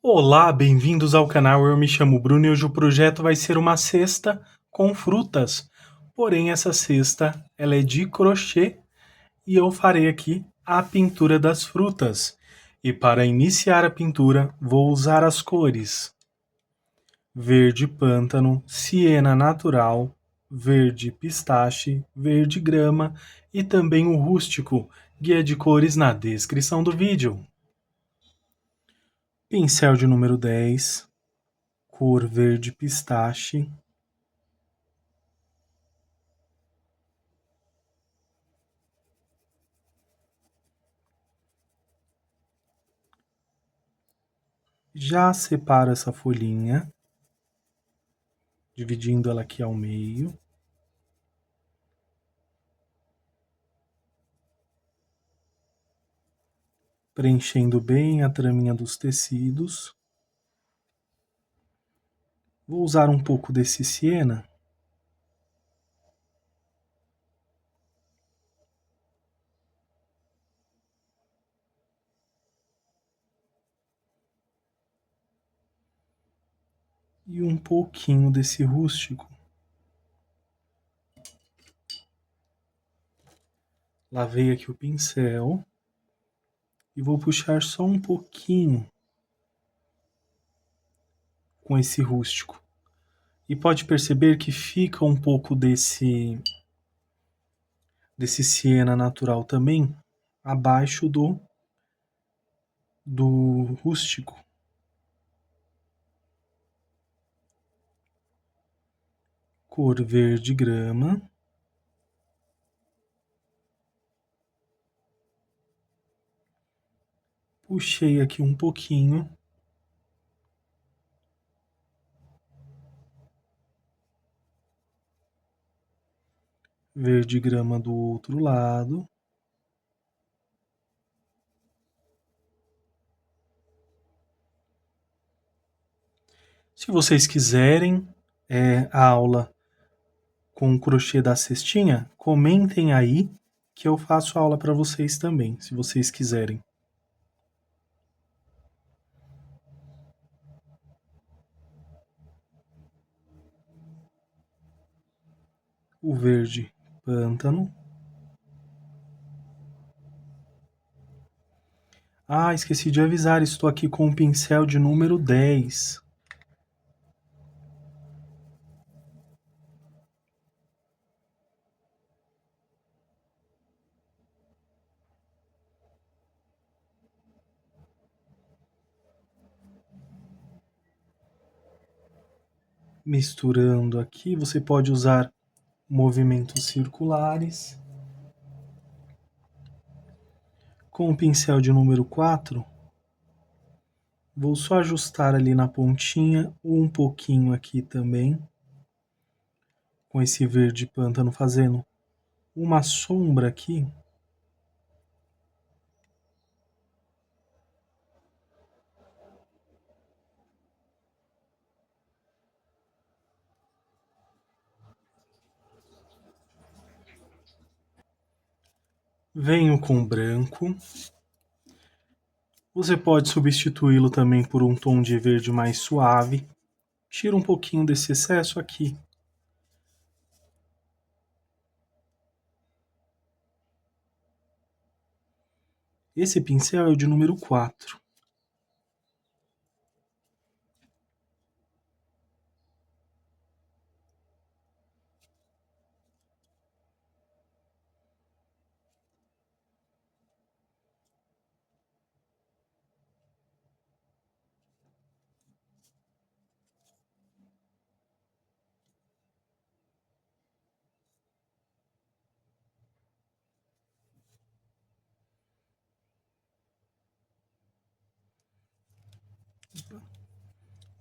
Olá, bem-vindos ao canal. Eu me chamo Bruno e hoje o projeto vai ser uma cesta com frutas. Porém, essa cesta ela é de crochê e eu farei aqui a pintura das frutas. E para iniciar a pintura, vou usar as cores verde pântano, siena natural, verde pistache, verde grama e também o rústico. Guia de cores na descrição do vídeo. Pincel de número 10, cor verde pistache. Já separo essa folhinha, dividindo ela aqui ao meio. Preenchendo bem a traminha dos tecidos. Vou usar um pouco desse siena. E um pouquinho desse rústico. Lavei aqui o pincel. E vou puxar só um pouquinho com esse rústico. E pode perceber que fica um pouco desse siena natural também abaixo do rústico. Cor verde grama. Puxei aqui um pouquinho. Verde grama do outro lado. Se vocês quiserem a aula com o crochê da cestinha, comentem aí que eu faço aula para vocês também, se vocês quiserem. O verde pântano. Ah, esqueci de avisar, estou aqui com o pincel de número 10. Misturando aqui, você pode usar movimentos circulares. Com o pincel de número 4, vou só ajustar ali na pontinha, um pouquinho aqui também, com esse verde pântano, fazendo uma sombra aqui. Venho com branco. Você pode substituí-lo também por um tom de verde mais suave. Tira um pouquinho desse excesso aqui. Esse pincel é o de número 4.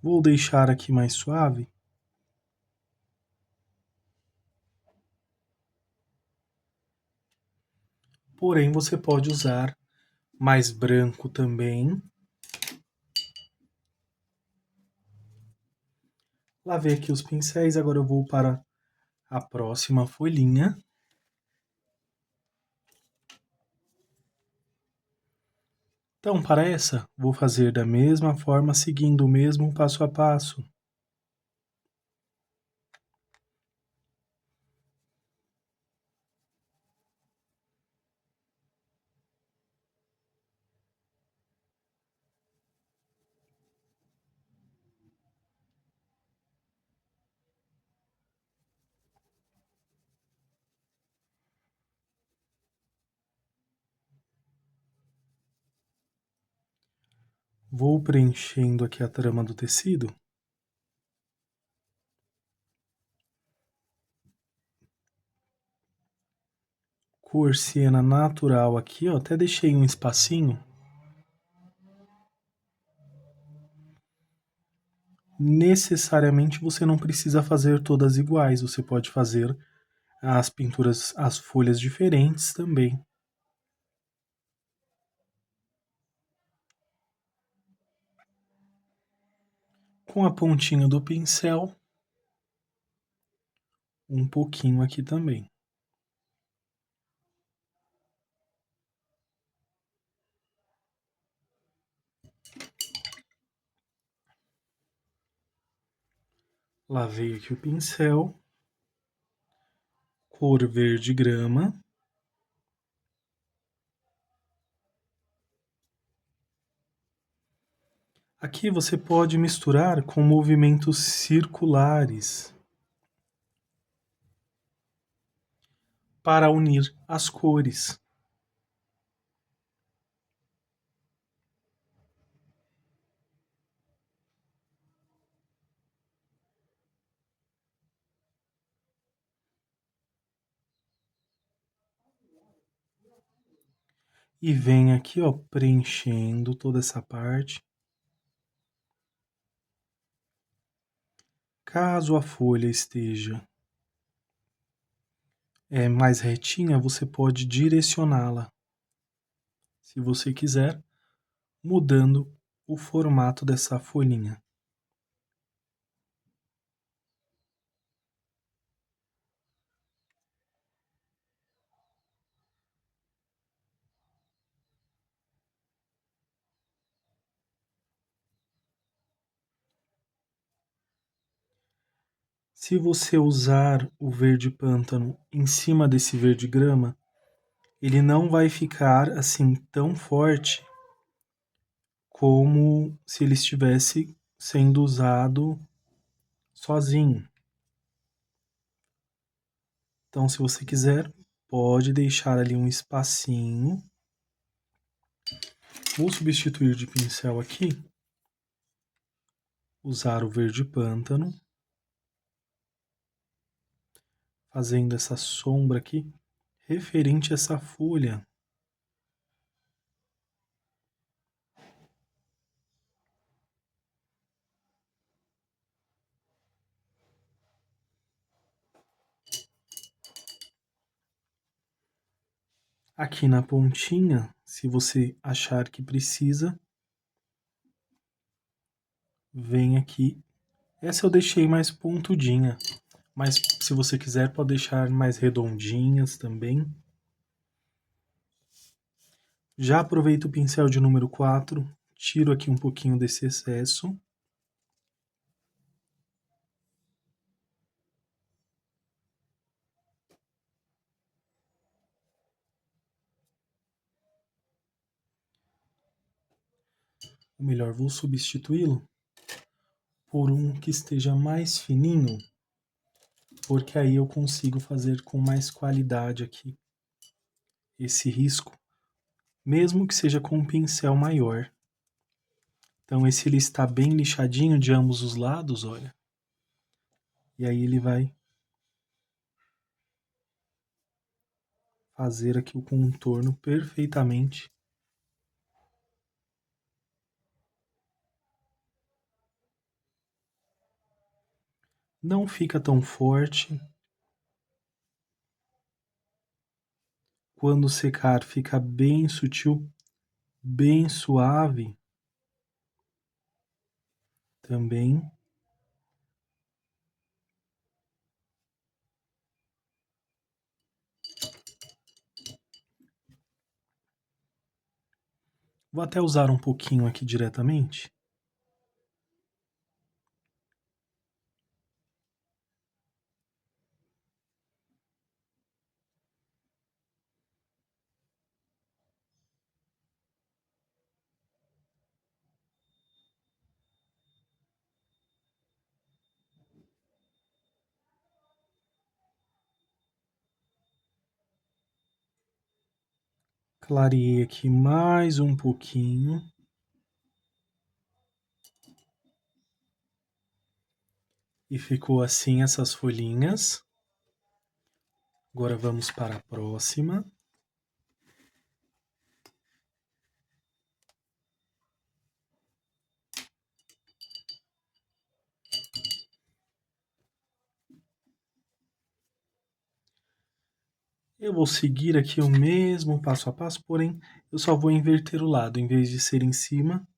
Vou deixar aqui mais suave. Porém, você pode usar mais branco também. Lavei aqui os pincéis, agora eu vou para a próxima folhinha. Então, para essa, vou fazer da mesma forma, seguindo o mesmo passo a passo. Vou preenchendo aqui a trama do tecido. Cor siena natural aqui, ó, até deixei um espacinho. Necessariamente você não precisa fazer todas iguais, você pode fazer as pinturas, as folhas diferentes também. Com a pontinha do pincel, um pouquinho aqui também. Lavei aqui o pincel, cor verde grama. Aqui você pode misturar com movimentos circulares para unir as cores. E vem aqui, ó, preenchendo toda essa parte. Caso a folha esteja mais retinha, você pode direcioná-la, se você quiser, mudando o formato dessa folhinha. Se você usar o verde pântano em cima desse verde grama, ele não vai ficar assim tão forte como se ele estivesse sendo usado sozinho. Então, se você quiser, pode deixar ali um espacinho. Vou substituir de pincel aqui, usar o verde pântano, fazendo essa sombra aqui referente a essa folha. Aqui na pontinha, se você achar que precisa, vem aqui. Essa eu deixei mais pontudinha, mas se você quiser pode deixar mais redondinhas também. Já aproveito o pincel de número 4, tiro aqui um pouquinho desse excesso. Ou melhor, vou substituí-lo por um que esteja mais fininho, porque aí eu consigo fazer com mais qualidade aqui esse risco, mesmo que seja com um pincel maior. Então esse ele está bem lixadinho de ambos os lados, olha. E aí ele vai fazer aqui o contorno perfeitamente. Não fica tão forte. Quando secar fica bem sutil, bem suave também. Vou até usar um pouquinho aqui diretamente. Clareei aqui mais um pouquinho. E ficou assim essas folhinhas. Agora vamos para a próxima. Eu vou seguir aqui o mesmo passo a passo, porém eu só vou inverter o lado. Em vez de ser em cima,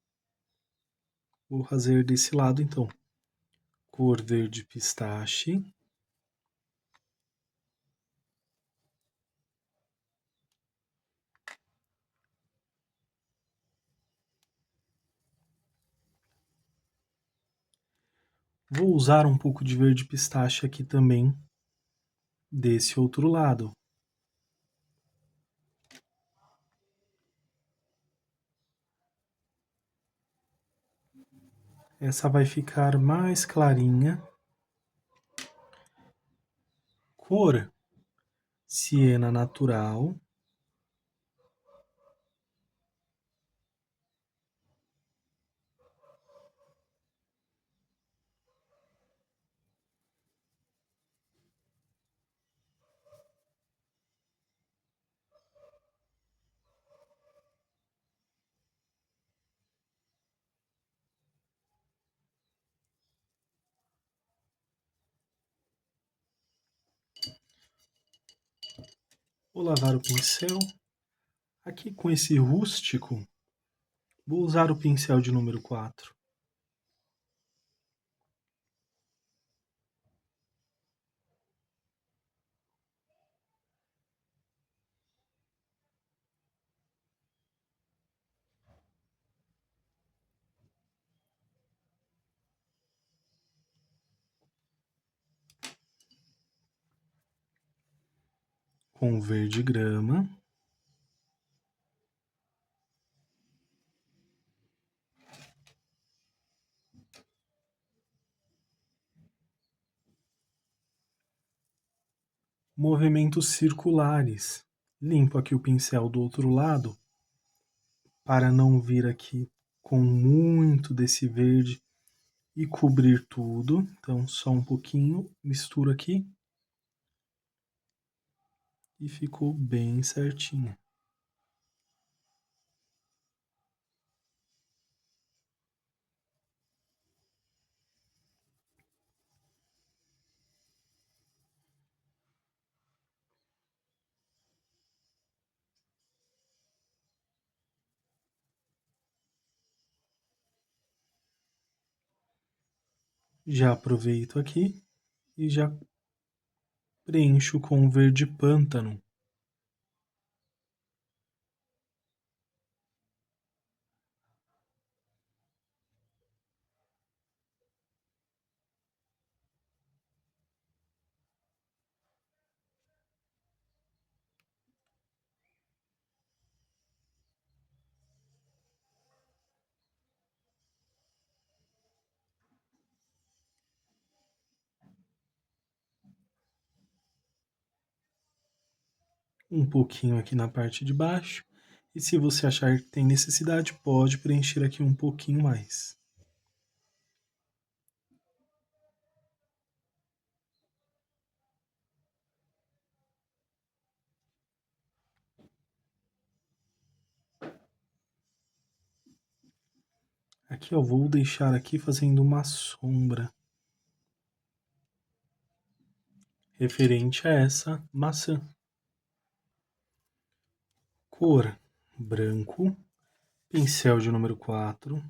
vou fazer desse lado então. Cor verde pistache. Vou usar um pouco de verde pistache aqui também, desse outro lado. Essa vai ficar mais clarinha. Cor siena natural. Vou lavar o pincel. Aqui com esse rústico, vou usar o pincel de número 4. Com verde grama. Movimentos circulares. Limpo aqui o pincel do outro lado, para não vir aqui com muito desse verde e cobrir tudo. Então, só um pouquinho, misturo aqui e ficou bem certinho. Já aproveito aqui e já preencho com verde pântano. Um pouquinho aqui na parte de baixo. E se você achar que tem necessidade, pode preencher aqui um pouquinho mais. Aqui eu vou deixar aqui fazendo uma sombra referente a essa maçã. Cor branco, pincel de número 4.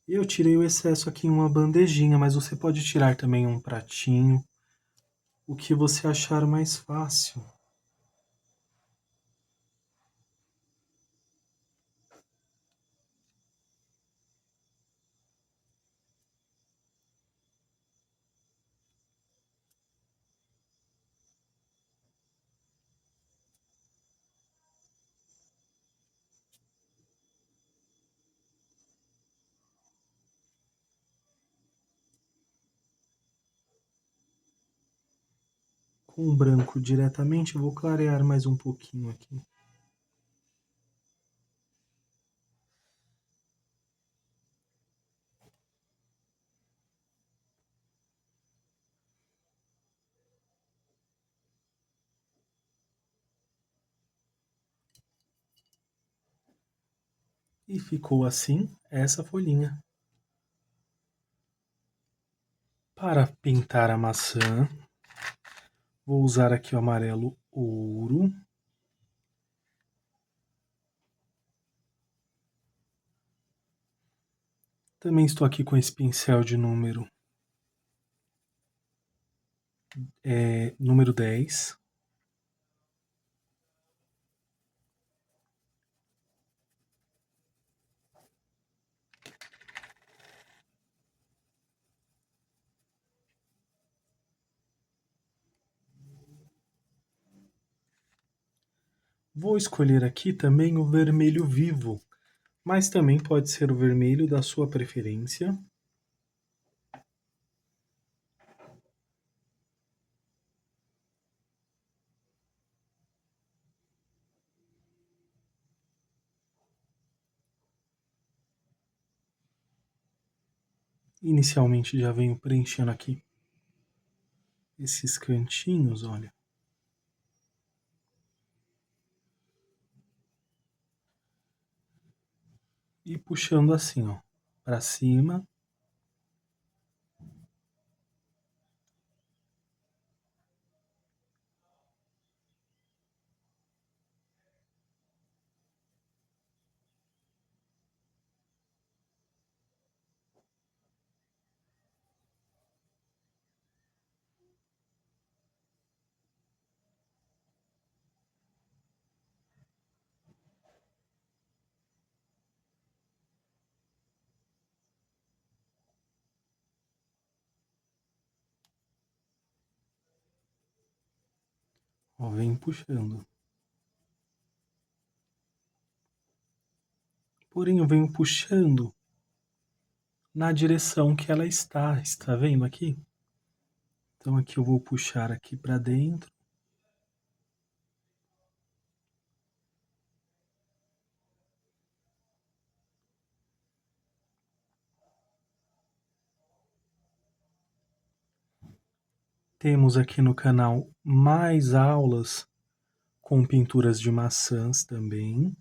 E eu tirei o excesso aqui em uma bandejinha, mas você pode tirar também um pratinho o que você achar mais fácil. Com o branco diretamente, eu vou clarear mais um pouquinho aqui. E ficou assim essa folhinha. Para pintar a maçã, vou usar aqui o amarelo ouro. Também estou aqui com esse pincel de número 10. Vou escolher aqui também o vermelho vivo, mas também pode ser o vermelho da sua preferência. Inicialmente já venho preenchendo aqui esses cantinhos, olha. E puxando assim, ó, para cima. Ó, vem puxando. Porém, eu venho puxando na direção que ela está vendo aqui? Então aqui eu vou puxar aqui para dentro. Temos aqui no canal mais aulas com pinturas de maçãs também.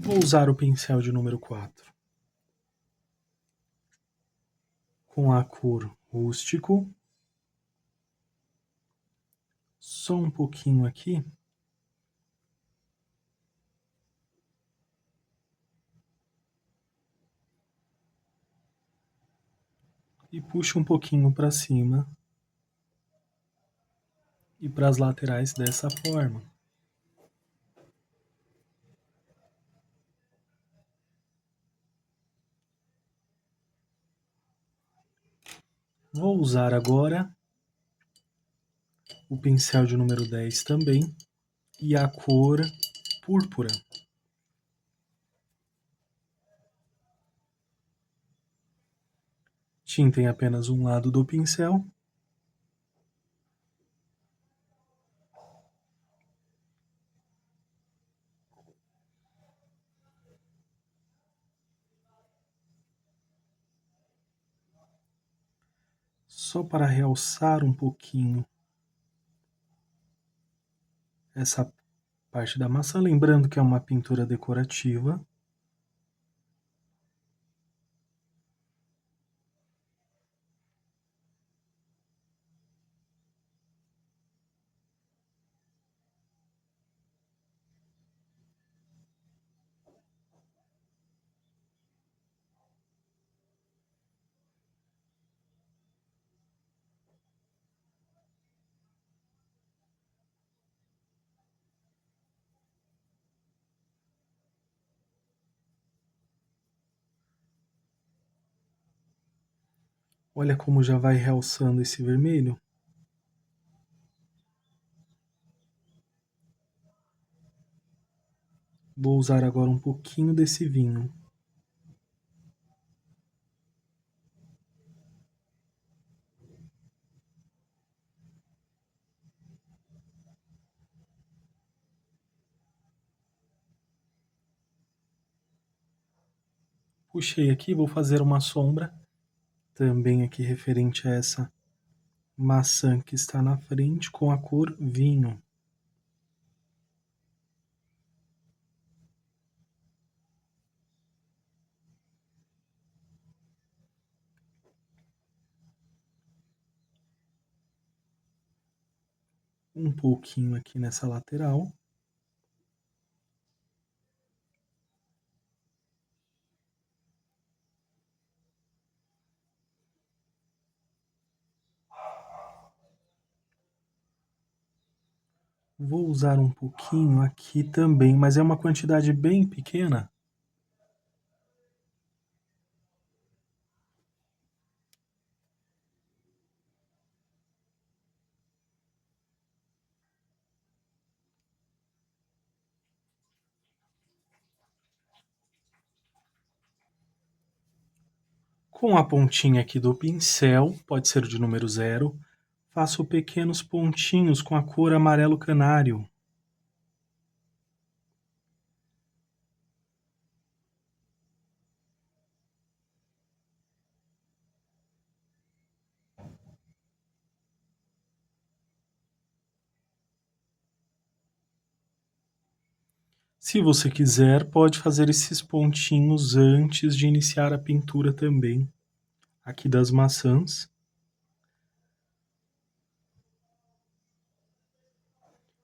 Vou usar o pincel de número 4 com a cor rústico. Só um pouquinho aqui. E puxo um pouquinho para cima e para as laterais dessa forma. Vou usar agora o pincel de número 10 também e a cor púrpura. Tinta em apenas um lado do pincel. só para realçar um pouquinho essa parte da maçã, lembrando que é uma pintura decorativa. Olha como já vai realçando esse vermelho. Vou usar agora um pouquinho desse vinho. Puxei aqui, vou fazer uma sombra, também aqui referente a essa maçã que está na frente com a cor vinho. Um pouquinho aqui nessa lateral. Vou usar um pouquinho aqui também, mas é uma quantidade bem pequena. Com a pontinha aqui do pincel, pode ser de número 0, faço pequenos pontinhos com a cor amarelo canário. Se você quiser, pode fazer esses pontinhos antes de iniciar a pintura também, aqui das maçãs.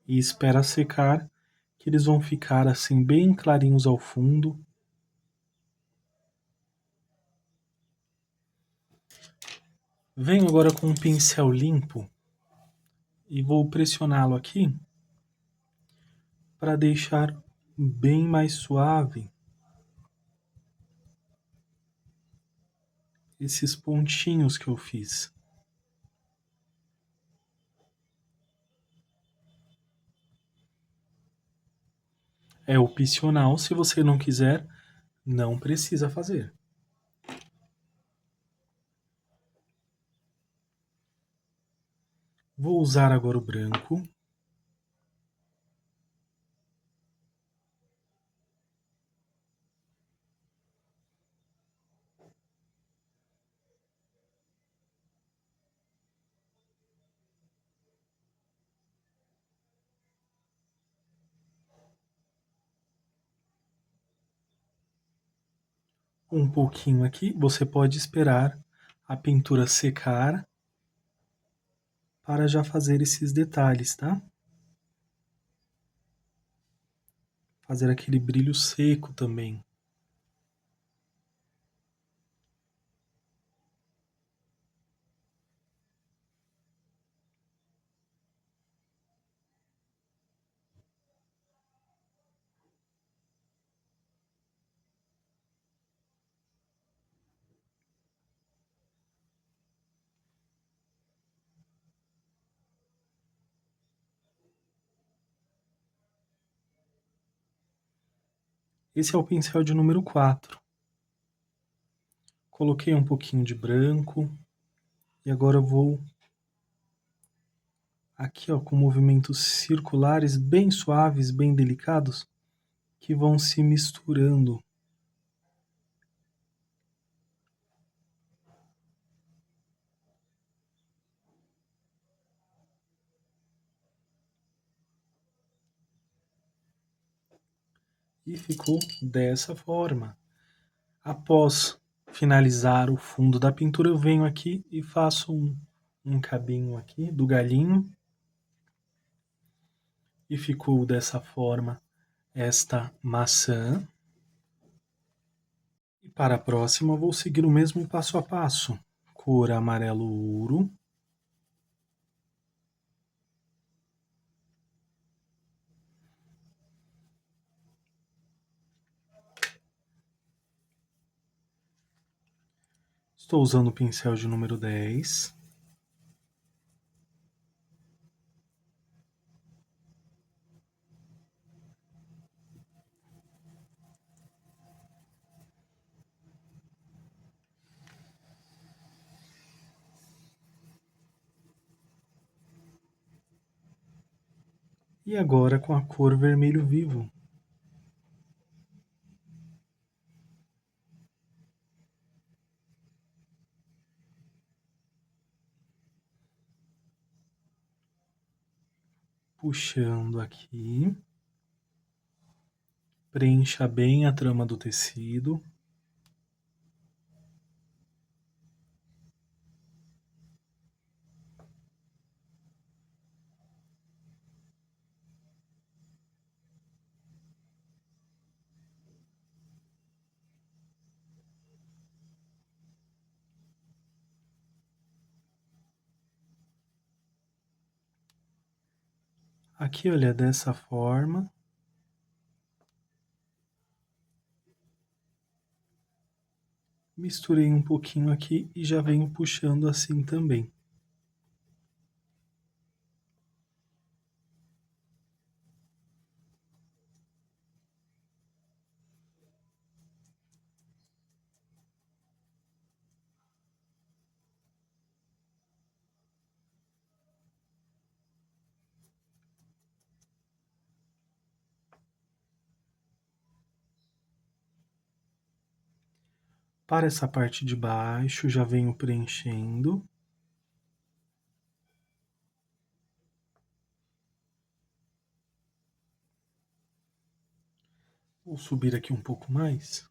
E espera secar, que eles vão ficar assim bem clarinhos ao fundo. Venho agora com um pincel limpo e vou pressioná-lo aqui para deixar bem mais suave esses pontinhos que eu fiz. É opcional, se você não quiser, não precisa fazer. Vou usar agora o branco. Um pouquinho aqui, você pode esperar a pintura secar para já fazer esses detalhes, tá? Fazer aquele brilho seco também. Esse é o pincel de número 4. Coloquei um pouquinho de branco e agora eu vou aqui, ó, com movimentos circulares bem suaves, bem delicados, que vão se misturando. e ficou dessa forma. Após finalizar o fundo da pintura, eu venho aqui e faço um cabinho aqui do galinho e ficou dessa forma esta maçã. E para a próxima eu vou seguir o mesmo passo a passo. Cor amarelo ouro. Estou usando o pincel de número 10. E agora com a cor vermelho vivo. Puxando aqui. Preencha bem a trama do tecido. Aqui, olha, dessa forma. Misturei um pouquinho aqui e já venho puxando assim também. Para essa parte de baixo, já venho preenchendo. Vou subir aqui um pouco mais.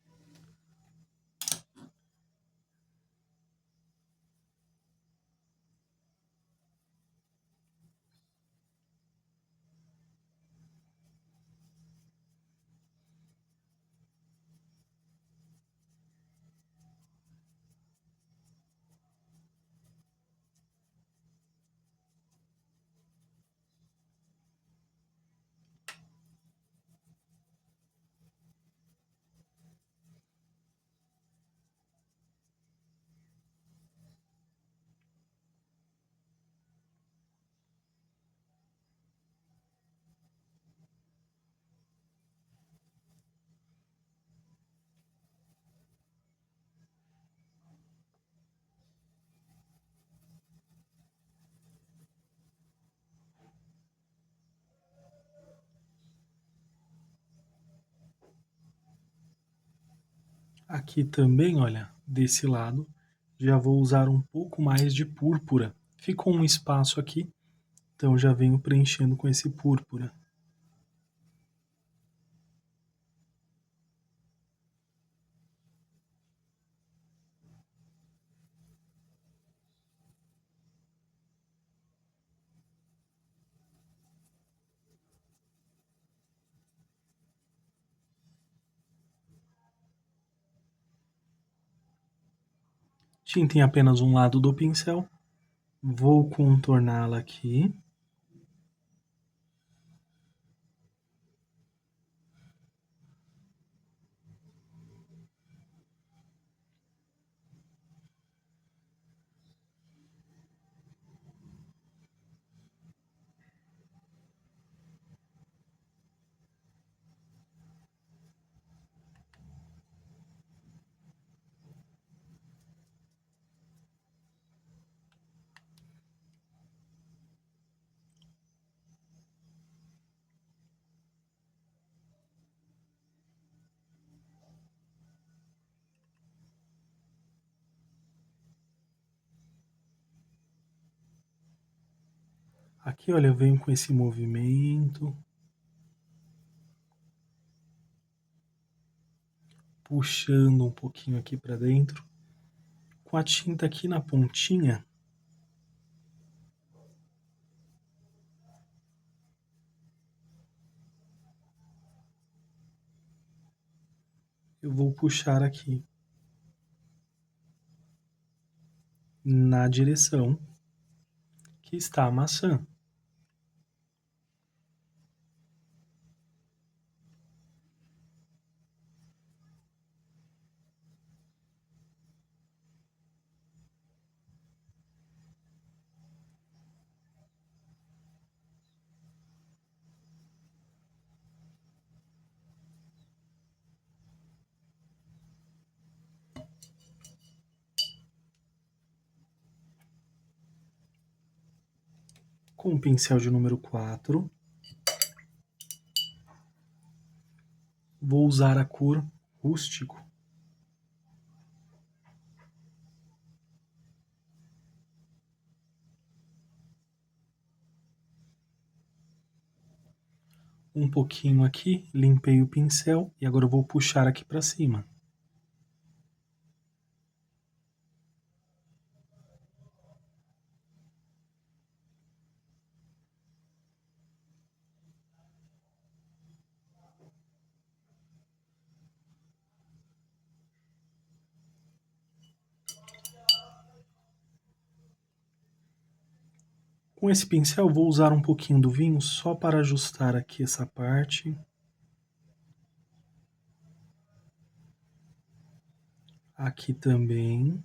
Aqui também, olha, desse lado, já vou usar um pouco mais de púrpura. Ficou um espaço aqui, então já venho preenchendo com esse púrpura. Tinta em apenas um lado do pincel. Vou contorná-la aqui. Aqui, olha, eu venho com esse movimento. puxando um pouquinho aqui para dentro. Com a tinta aqui na pontinha, eu vou puxar aqui na direção que está a maçã. Com o pincel de número 4, vou usar a cor rústico. Um pouquinho aqui, limpei o pincel e agora eu vou puxar aqui para cima. Com esse pincel vou usar um pouquinho do vinho só para ajustar aqui essa parte. Aqui também.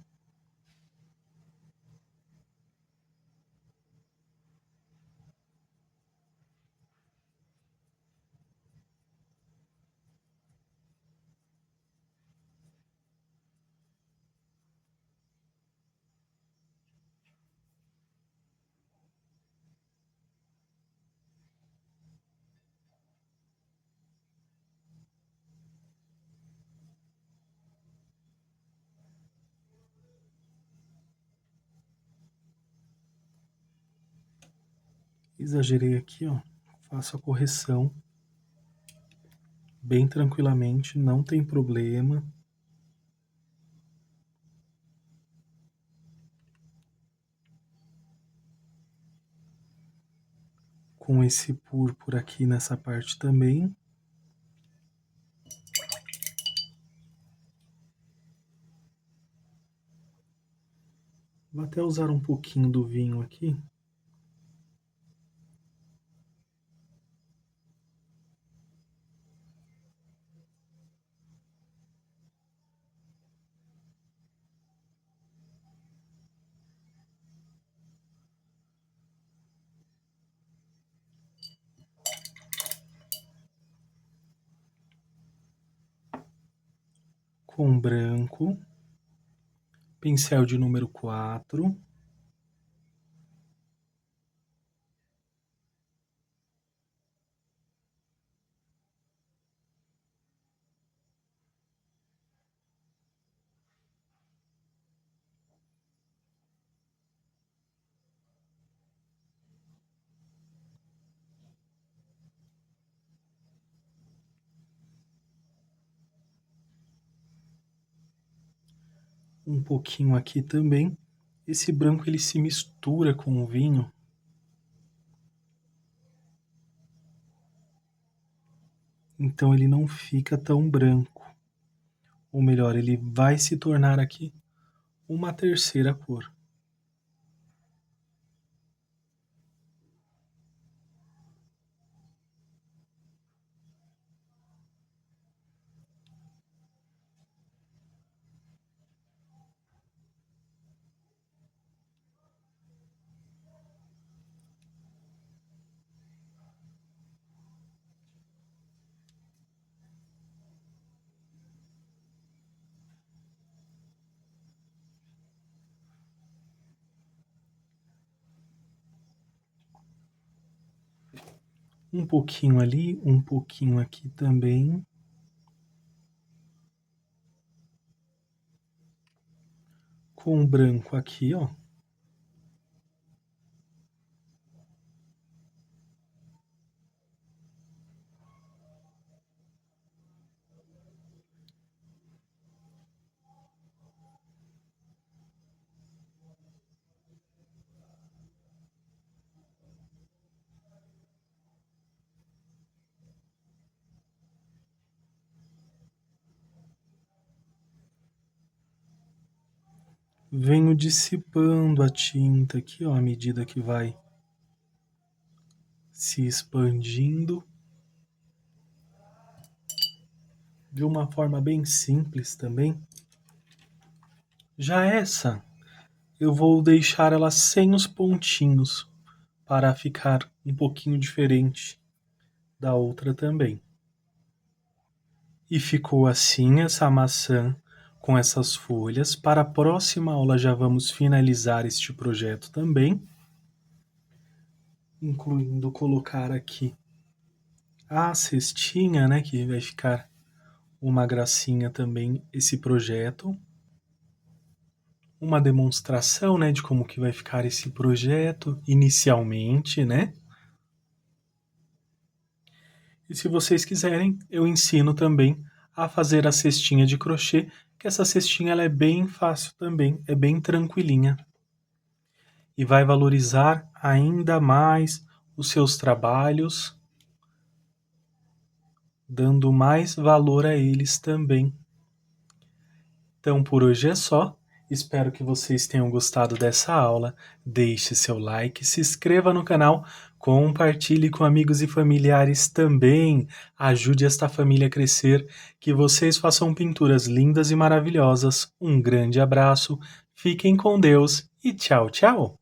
Exagerei aqui, ó. Faço a correção bem tranquilamente, não tem problema. Com esse púrpura aqui nessa parte também. Vou até usar um pouquinho do vinho aqui. Com branco, pincel de número 4. Um pouquinho aqui também. Esse branco ele se mistura com o vinho. Então ele não fica tão branco. Ou melhor, ele vai se tornar aqui uma terceira cor. Um pouquinho ali, um pouquinho aqui também. Com o branco aqui, ó. venho dissipando a tinta aqui, ó, à medida que vai se expandindo de uma forma bem simples também. Já essa, eu vou deixar ela sem os pontinhos para ficar um pouquinho diferente da outra também. E ficou assim essa maçã com essas folhas. Para a próxima aula já vamos finalizar este projeto também, incluindo colocar aqui a cestinha, né, que vai ficar uma gracinha também esse projeto. Uma demonstração, né, de como que vai ficar esse projeto inicialmente, né? E se vocês quiserem, eu ensino também a fazer a cestinha de crochê, que essa cestinha ela é bem fácil também, é bem tranquilinha. E vai valorizar ainda mais os seus trabalhos, dando mais valor a eles também. Então por hoje é só. Espero que vocês tenham gostado dessa aula. Deixe seu like, se inscreva no canal, compartilhe com amigos e familiares também. Ajude esta família a crescer. Que vocês façam pinturas lindas e maravilhosas. Um grande abraço, fiquem com Deus e tchau, tchau!